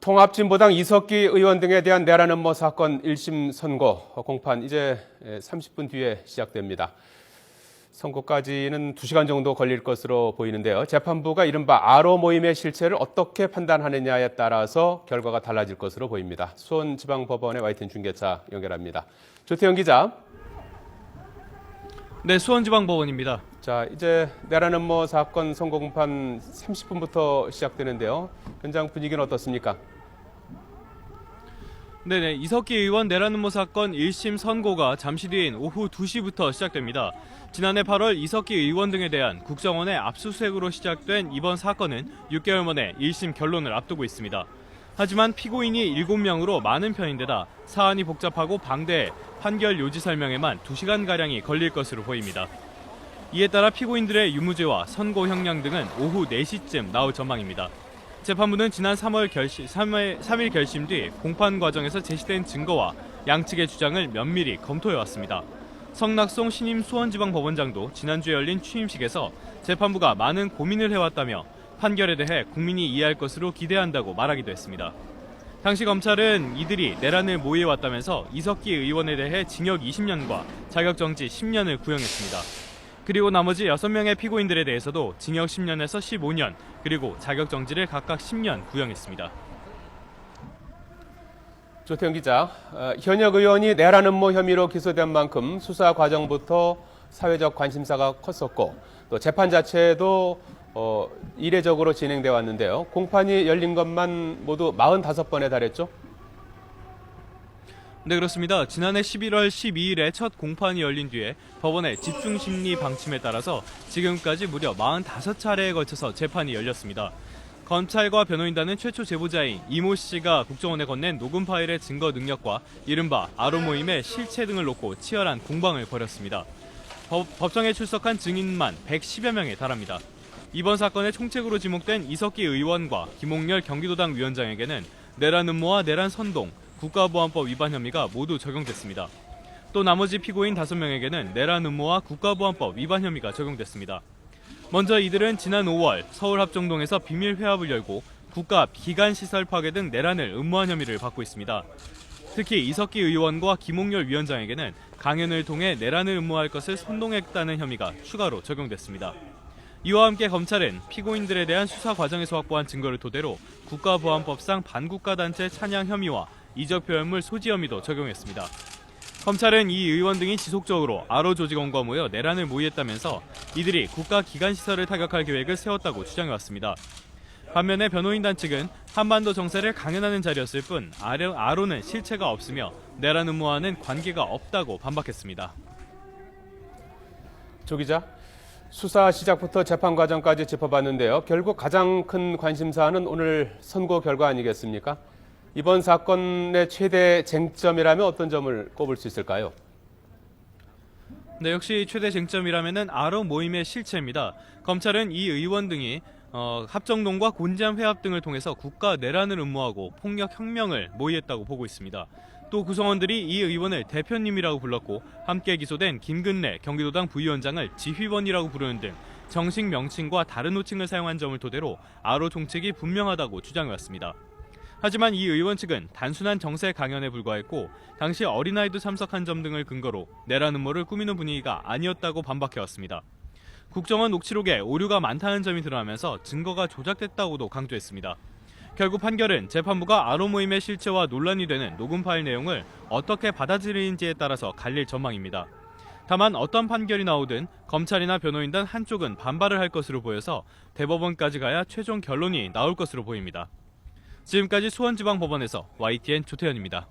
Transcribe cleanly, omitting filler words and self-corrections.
통합진보당 이석기 의원 등에 대한 내란 음모 사건 1심 선고 공판 이제 30분 뒤에 시작됩니다. 선고까지는 2시간 정도 걸릴 것으로 보이는데요. 재판부가 이른바 아로 모임의 실체를 어떻게 판단하느냐에 따라서 결과가 달라질 것으로 보입니다. 수원지방법원의 YTN 중계차 연결합니다. 조태영 기자. 네, 수원지방법원입니다. 자, 이제 내란 음모 사건 선고 공판 30분부터 시작되는데요. 현장 분위기는 어떻습니까? 네네, 이석기 의원 내란 음모 사건 1심 선고가 잠시 뒤인 오후 2시부터 시작됩니다. 지난해 8월 이석기 의원 등에 대한 국정원의 압수수색으로 시작된 이번 사건은 6개월 만에 1심 결론을 앞두고 있습니다. 하지만 피고인이 7명으로 많은 편인데다 사안이 복잡하고 방대해 판결 요지 설명에만 2시간가량이 걸릴 것으로 보입니다. 이에 따라 피고인들의 유무죄와 선고 형량 등은 오후 4시쯤 나올 전망입니다. 재판부는 지난 3일 결심 뒤 공판 과정에서 제시된 증거와 양측의 주장을 면밀히 검토해왔습니다. 성낙송 신임 수원지방법원장도 지난주에 열린 취임식에서 재판부가 많은 고민을 해왔다며 판결에 대해 국민이 이해할 것으로 기대한다고 말하기도 했습니다. 당시 검찰은 이들이 내란을 모의해왔다면서 이석기 의원에 대해 징역 20년과 자격정지 10년을 구형했습니다. 그리고 나머지 6명의 피고인들에 대해서도 징역 10년에서 15년, 그리고 자격정지를 각각 10년 구형했습니다. 조태영 기자, 현역 의원이 내란 음모 혐의로 기소된 만큼 수사 과정부터 사회적 관심사가 컸었고 또 재판 자체도 이례적으로 진행돼 왔는데요. 공판이 열린 것만 모두 45번에 달했죠? 네, 그렇습니다. 지난해 11월 12일에 첫 공판이 열린 뒤에 법원의 집중심리 방침에 따라서 지금까지 무려 45차례에 걸쳐서 재판이 열렸습니다. 검찰과 변호인단은 최초 제보자인 이모 씨가 국정원에 건넨 녹음 파일의 증거 능력과 이른바 아로 모임의 실체 등을 놓고 치열한 공방을 벌였습니다. 법정에 출석한 증인만 110여 명에 달합니다. 이번 사건의 총책으로 지목된 이석기 의원과 김홍렬 경기도당 위원장에게는 내란 음모와 내란 선동, 국가보안법 위반 혐의가 모두 적용됐습니다. 또 나머지 피고인 5명에게는 내란 음모와 국가보안법 위반 혐의가 적용됐습니다. 먼저 이들은 지난 5월 서울 합정동에서 비밀 회합을 열고 국가 기관시설 파괴 등 내란을 음모한 혐의를 받고 있습니다. 특히 이석기 의원과 김홍렬 위원장에게는 강연을 통해 내란을 음모할 것을 선동했다는 혐의가 추가로 적용됐습니다. 이와 함께 검찰은 피고인들에 대한 수사 과정에서 확보한 증거를 토대로 국가보안법상 반국가단체 찬양 혐의와 이적 표현물 소지 혐의도 적용했습니다. 검찰은 이 의원 등이 지속적으로 아로 조직원과 모여 내란을 모의했다면서 이들이 국가 기관시설을 타격할 계획을 세웠다고 주장해왔습니다. 반면에 변호인단 측은 한반도 정세를 강연하는 자리였을 뿐 아로는 실체가 없으며 내란 음모와는 관계가 없다고 반박했습니다. 조 기자, 수사 시작부터 재판 과정까지 짚어봤는데요. 결국 가장 큰 관심사는 오늘 선고 결과 아니겠습니까? 이번 사건의 최대 쟁점이라면 어떤 점을 꼽을 수 있을까요? 네, 역시 최대 쟁점이라면은 아로 모임의 실체입니다. 검찰은 이 의원 등이 합정동과 곤지암 회합 등을 통해서 국가 내란을 음모하고 폭력 혁명을 모의했다고 보고 있습니다. 또 구성원들이 이 의원을 대표님이라고 불렀고 함께 기소된 김근래 경기도당 부위원장을 지휘원이라고 부르는 등 정식 명칭과 다른 호칭을 사용한 점을 토대로 아로 총책이 분명하다고 주장해왔습니다. 하지만 이 의원 측은 단순한 정세 강연에 불과했고 당시 어린아이도 참석한 점 등을 근거로 내란 음모를 꾸미는 분위기가 아니었다고 반박해왔습니다. 국정원 녹취록에 오류가 많다는 점이 드러나면서 증거가 조작됐다고도 강조했습니다. 결국 판결은 재판부가 아로 모임의 실체와 논란이 되는 녹음 파일 내용을 어떻게 받아들이는지에 따라서 갈릴 전망입니다. 다만 어떤 판결이 나오든 검찰이나 변호인단 한쪽은 반발을 할 것으로 보여서 대법원까지 가야 최종 결론이 나올 것으로 보입니다. 지금까지 수원지방법원에서 YTN 조태현입니다.